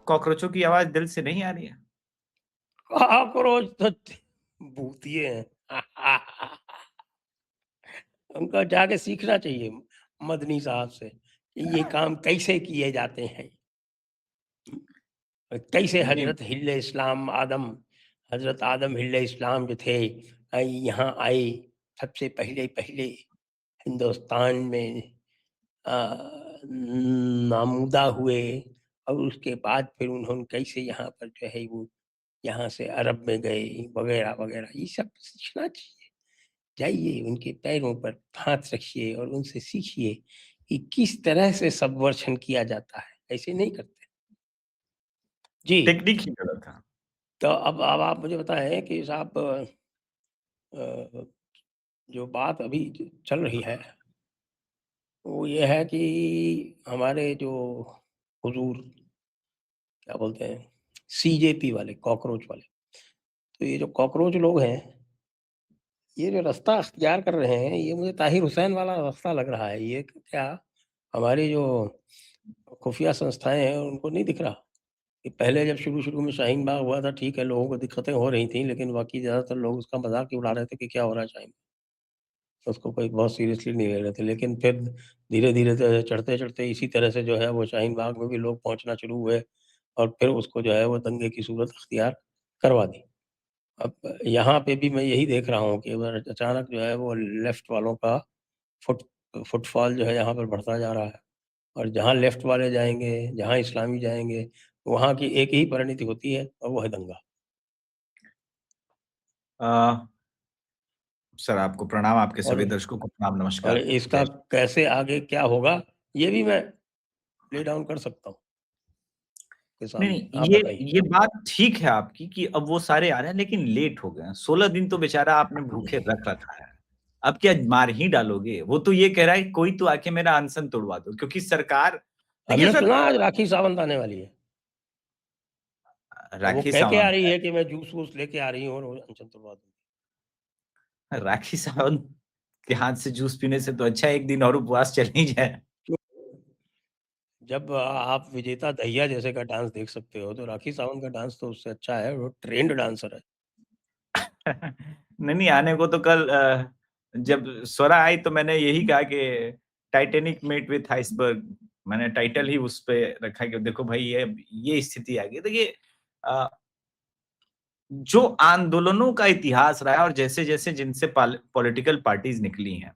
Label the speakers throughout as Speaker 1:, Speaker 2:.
Speaker 1: कॉकरोचों की आवाज दिल से नहीं आ रही है?
Speaker 2: कॉकरोच तो भूतिए हैं। उनको जाके सीखना चाहिए मदनी साहब से कि ये काम कैसे किए जाते हैं। कैसे
Speaker 1: नहीं,
Speaker 2: हजरत आदम हिल्ले इस्लाम जो थे यहाँ आए, सबसे पहले पहले हिंदुस्तान में नामूदा हुए, और उसके बाद फिर उन्होंने कैसे यहाँ पर जो है वो यहाँ से अरब में गए वगैरह वगैरह, ये सब सीखना चाहिए। जाइए उनके पैरों पर हाथ रखिए और उनसे सीखिए कि किस तरह से सबवर्षन किया जाता है, ऐसे नहीं करते। जी।
Speaker 1: टेक्निक ही गलत था।
Speaker 2: तो अब आप मुझे बताएं कि साहब जो बात अभी चल रही है वो ये है कि हमारे जो हुजूर क्या बोलते हैं सीजेपी वाले कॉकरोच वाले, तो ये जो कॉकरोच लोग हैं, ये जो रास्ता अख्तियार कर रहे हैं, ये मुझे ताहिर हुसैन वाला रास्ता लग रहा है। ये क्या हमारी जो खुफिया संस्थाएं हैं उनको नहीं दिख रहा कि पहले जब शुरू-शुरू में शाहीन बाग हुआ था, ठीक है, लोगों को दिक्कतें हो रही थी, लेकिन बाकी ज़्यादातर लोग उसका मज़ाक ही उड़ा रहे थे कि क्या हो रहा है शाहीन, उसको कोई बहुत सीरियसली नहीं ले रहे थे। लेकिन फिर धीरे-धीरे चढ़ते-चढ़ते इसी तरह से जो है वो शाहीन बाग में भी लोग पहुँचना शुरू हुए और फिर उसको जो है वो दंगे की सूरत अख्तियार करवा दी। अब यहाँ पे भी मैं यही देख रहा हूँ कि अचानक जो है वो लेफ्ट वालों का फुट फुटफॉल जो है यहाँ पर बढ़ता जा रहा है, और जहाँ लेफ्ट वाले जाएँगे, जहाँ इस्लामी जाएँगे, वहाँ की एक ही परिणति होती है और वो है दंगा।
Speaker 1: अ, सर आपको प्रणाम, आपके
Speaker 2: और
Speaker 1: सभी दर्शकों को प्रणाम,
Speaker 2: और
Speaker 1: नमस्कार,
Speaker 2: इसका
Speaker 1: जय
Speaker 2: कैसे आगे क्या होगा, ये भी मैं ले डाउन कर सकता हूँ आपके
Speaker 1: नहीं,
Speaker 2: सामने।
Speaker 1: नहीं,
Speaker 2: आप बताइए।
Speaker 1: ये बात ठीक है आपकी कि अब वो सारे आ रहे हैं, लेकिन लेट हो गए हैं। 16 दिन तो बेचारा आपने भूखे रख रखा है। अब क्या मार ही डालोगे? वो तो ये कह रहा है कोई तो आके मेरा अनशन तोड़वा दो, क्योंकि सरकार देखिए
Speaker 2: हमने
Speaker 1: सर,
Speaker 2: सुना आज राखी सावंत आने वाली है, और वो
Speaker 1: राखी
Speaker 2: कह के आ
Speaker 1: सावंत
Speaker 2: रही है कि मैं जूस-वूस लेके आ रही हूँ और वो अनशन तुड़वा दूँगी।
Speaker 1: राखी सावंत के हाथ से जूस पीने से तो अच्छा है एक दिन और उपवास चल ही जाए।
Speaker 2: जब आप विजेता दहिया जैसे का डांस देख सकते हो, तो राखी सावंत का डांस तो उससे अच्छा है, वो ट्रेंड डांसर है।
Speaker 1: नहीं, नहीं, आने को तो कल जब स्वरा आई तो मैंने यही कहा कि टाइटैनिक मेट विथ आइसबर्ग, मैंने टाइटल ही उस पे रखा कि देखो भाई ये स्थिति आ गई। देखिए अ, जो आंदोलनों का इतिहास रहा है और जैसे-जैसे जिनसे पॉलिटिकल पार्टीज निकली हैं,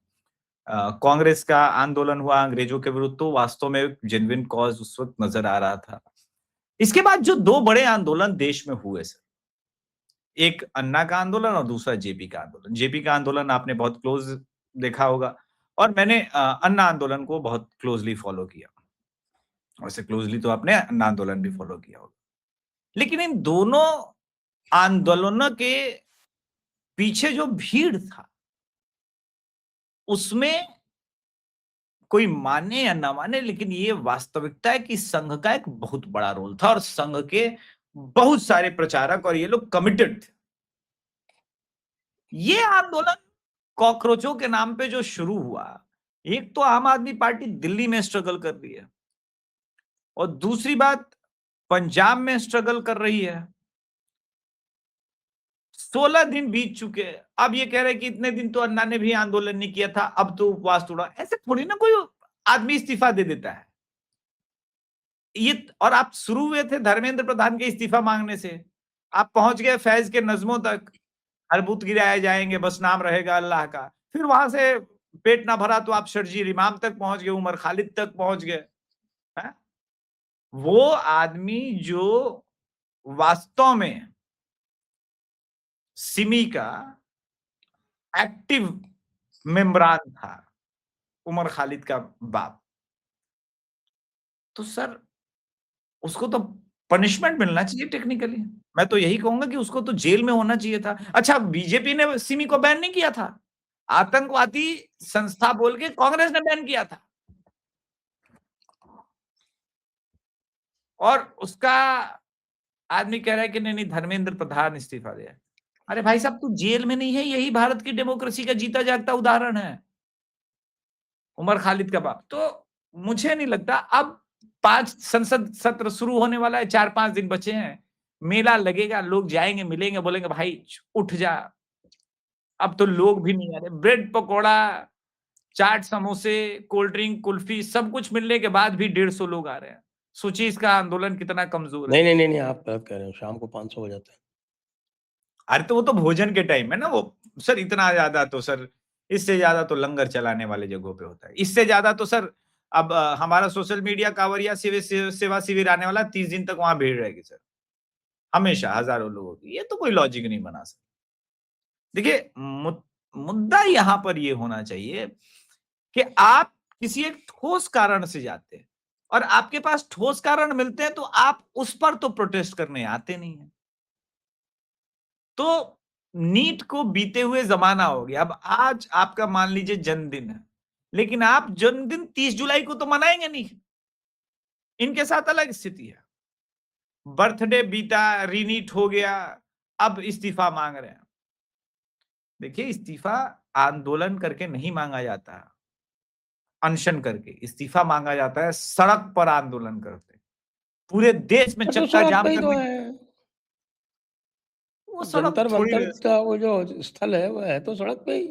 Speaker 1: कांग्रेस का आंदोलन हुआ अंग्रेजों के विरुद्ध, तो वास्तव में जेन्युइन कॉज उस वक्त नजर आ रहा था। इसके बाद जो 2 बड़े आंदोलन देश में हुए सर, एक अन्ना का आंदोलन और दूसरा जेपी का आंदोलन। जेपी का आंदोलन आपने बहुत क्लोज देखा होगा और मैंने अन्ना आंदोलन को बहुत क्लोजली फॉलो किया। वैसे क्लोजली तो आपने अन्ना आंदोलन भी फॉलो किया होगा। लेकिन इन दोनों आंदोलनों के पीछे जो भीड़ था, उसमें कोई माने या ना माने, लेकिन ये वास्तविकता है कि संघ का एक बहुत बड़ा रोल था और संघ के बहुत सारे प्रचारक और ये लोग कमिटेड थे। ये आंदोलन कॉकरोचों के नाम पे जो शुरू हुआ, एक तो आम आदमी पार्टी दिल्ली में स्ट्रगल कर रही है और दूसरी बात पंजाब में स्ट्रगल कर रही है। 16 दिन बीत चुके हैं। अब ये कह रहे हैं कि इतने दिन तो अन्ना ने भी आंदोलन नहीं किया था, अब तो उपवास तोड़ा। ऐसे थोड़ी ना कोई आदमी इस्तीफा दे देता है। ये और आप शुरू हुए थे धर्मेंद्र प्रधान के इस्तीफा मांगने से, आप पहुंच गए फैज के नज्मों तक, हर बुत गिराए जाएंगे बस नाम रहेगा अल्लाह का। फिर वहां से पेट ना भरा तो आप शर्जील इमाम तक पहुंच गए, उमर खालिद तक पहुंच गए। हैं? वो आदमी जो वास्तव में सिमी का एक्टिव मेम्बरान था, उमर खालिद का बाप, तो सर उसको तो पनिशमेंट मिलना चाहिए टेक्निकली। मैं तो यही कहूंगा कि उसको तो जेल में होना चाहिए था। अच्छा, बीजेपी ने सिमी को बैन नहीं किया था, आतंकवादी संस्था बोल के कांग्रेस ने बैन किया था और उसका आदमी कह रहा है कि नहीं नहीं धर्मेंद्र प्रधान इस्तीफा दिया। अरे भाई साहब, तू जेल में नहीं है, यही भारत की डेमोक्रेसी का जीता जागता उदाहरण है, उमर खालिद का बाप। तो मुझे नहीं लगता अब 5 संसद सत्र शुरू होने वाला है, 4-5 दिन बचे हैं, मेला लगेगा, लोग जाएंगे, मिलेंगे, बोलेंगे भाई उठ जा। अब तो लोग भी नहीं आ रहे, ब्रेड पकौड़ा, चाट, समोसे, कोल्ड ड्रिंक, कुल्फी सब कुछ मिलने के बाद भी 150 लोग आ रहे हैं। सोचिए इसका आंदोलन कितना कमजोर है।
Speaker 2: नहीं, आप गलत कह रहे हो, शाम को 500 हो जाते हैं।
Speaker 1: अरे तो वो तो भोजन के टाइम है ना, वो सर इतना ज्यादा तो सर, इससे ज्यादा तो लंगर चलाने वाले जगहों पे होता है, इससे ज्यादा तो सर अब हमारा सोशल मीडिया कांवरिया सेवा शिविर आने वाला, 30 दिन तक वहां भीड़ रहेगी सर, हमेशा हजारों लोगों की। ये तो कोई लॉजिक नहीं बना सकता। देखिए मुद्दा यहाँ पर ये होना चाहिए कि आप किसी एक ठोस कारण से जाते हैं और आपके पास ठोस कारण मिलते हैं, तो आप उस पर तो प्रोटेस्ट करने आते नहीं है। तो नीट को बीते हुए जमाना हो गया। अब आज आपका मान लीजिए जन्मदिन है, लेकिन आप जन्मदिन 30 जुलाई को तो मनाएंगे नहीं। इनके साथ अलग स्थिति है। बर्थडे बीता, रीनीट हो गया, अब इस्तीफा मांग रहे हैं। देखिए इस्तीफा आंदोलन करके नहीं मांगा जाता, अनशन करके इस्तीफा मांगा जाता है, सड़क पर आंदोलन करते, पूरे देश में
Speaker 2: तो
Speaker 1: चक्का
Speaker 2: सड़क
Speaker 1: जाम
Speaker 2: पे ही तो
Speaker 1: करने।
Speaker 2: है,
Speaker 1: वो सड़क
Speaker 2: जंतर
Speaker 1: थोड़ी,
Speaker 2: मंतर का वो जो स्थल है वो है तो सड़क पे ही।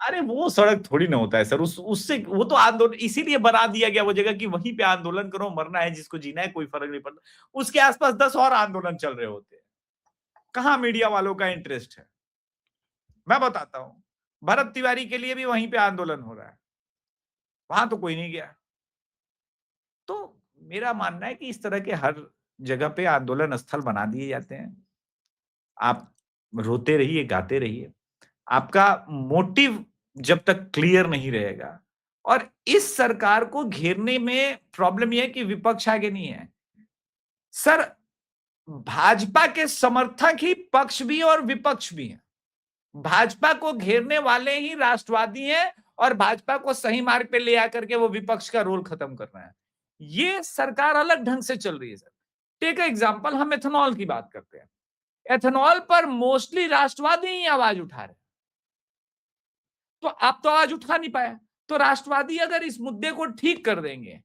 Speaker 1: अरे वो सड़क थोड़ी ना होता है सर, उससे वो तो आंदोलन इसीलिए बना दिया गया वो जगह कि वहीं पे आंदोलन करो, मरना है जिसको जीना है, कोई फर्क नहीं पड़ता। उसके आसपास 10 और आंदोलन चल रहे होते हैं। कहां मीडिया वालों का इंटरेस्ट है? मैं बताता हूं, भरत तिवारी के लिए भी वहीं पे आंदोलन हो रहा है, वहां तो कोई नहीं गया। तो मेरा मानना है कि इस तरह के हर जगह पे आंदोलन स्थल बना दिए जाते हैं। आप रोते रहिए, गाते रहिए, आपका मोटिव जब तक क्लियर नहीं रहेगा। और इस सरकार को घेरने में प्रॉब्लम यह है कि विपक्ष आगे नहीं है सर। भाजपा के समर्थक ही पक्ष भी और विपक्ष भी हैं। भाजपा को घेरने वाले ही राष्ट्रवादी हैं और भाजपा को सही मार्ग पे ले आकर के वो विपक्ष का रोल खत्म कर रहे हैं। ये सरकार अलग ढंग से चल रही है सर। टेक एग्जांपल, हम एथेनॉल की बात करते हैं। एथेनॉल पर मोस्टली राष्ट्रवादी ही आवाज उठा रहे हैं, तो आप तो आवाज उठा नहीं पाया। तो राष्ट्रवादी अगर इस मुद्दे को ठीक कर देंगे,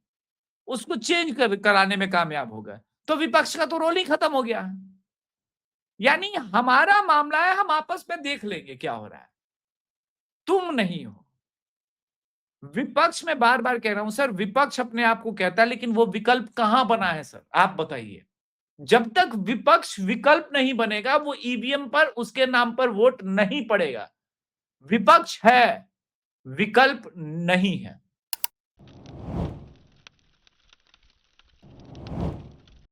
Speaker 1: उसको चेंज कराने में कामयाब हो गए, तो विपक्ष का तो रोल ही खत्म हो गया। यानी हमारा मामला है, हम आपस में देख लेंगे क्या हो रहा है, तुम नहीं हो। विपक्ष में बार बार कह रहा हूं सर, विपक्ष अपने आप को कहता है, लेकिन वो विकल्प कहां बना है सर, आप बताइए। जब तक विपक्ष विकल्प नहीं बनेगा, वो ईवीएम पर उसके नाम पर वोट नहीं पड़ेगा। विपक्ष है, विकल्प नहीं है।